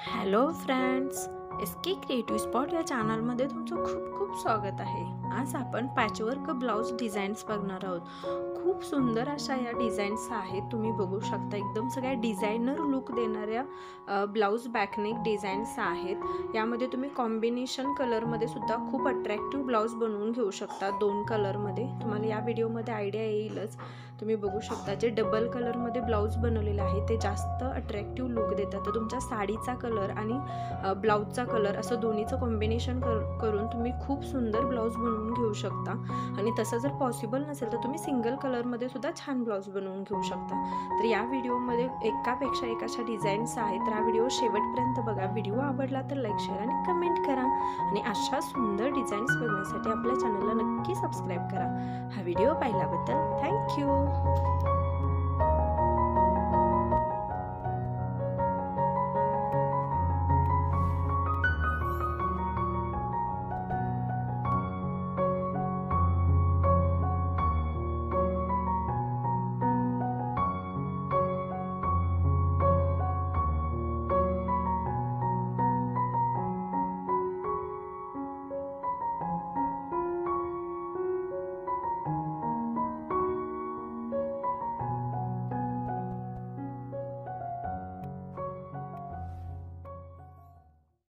Hello friends, S के creative spot या चॅनलमध्ये तुमचं खूप खूप स्वागत आहे। आज आपण पॅचवर्क ब्लाउज डिझाईन्स बघणार आहोत। खूप सुंदर अशा या डिझाईन्स आहेत, तुम्ही बघू शकता। एकदम सगळ्या डिझायनर लुक देणाऱ्या ब्लाउज बॅकनेक डिझाईन्स आहेत। यामध्ये तुम्ही कॉम्बिनेशन कलरमध्ये सुद्धा खूप अट्रॅक्टिव्ह ब्लाउज बनवून घेऊ शकता। दोन कलरमध्ये तुम्हाला या व्हिडिओमध्ये आयडिया येईलच। तुम्ही बघू शकता जे डबल कलरमध्ये ब्लाउज बनवलेले आहे ते जास्त अट्रॅक्टिव्ह लुक देतात। तर तुमच्या साडीचा कलर आणि ब्लाउजचा कलर असं दोन्हीचं कॉम्बिनेशन करून तुम्ही खूप सुंदर ब्लाउज बनवून घेऊ शकता। आणि तसं जर पॉसिबल नसेल तर तुम्ही सिंगल कलरमध्ये सुद्धा छान ब्लाउज बनवून घेऊ शकता। तर या व्हिडिओमध्ये एकापेक्षा एक अशा डिझाईन्स आहेत, तर हा व्हिडिओ शेवटपर्यंत बघा। व्हिडिओ आवडला तर लाईक, शेअर आणि कमेंट करा। आणि अशा सुंदर डिझाईन्स बघण्यासाठी आपल्या चॅनलला नक्की सबस्क्राईब करा। हा व्हिडिओ पाहिल्याबद्दल थँक्यू।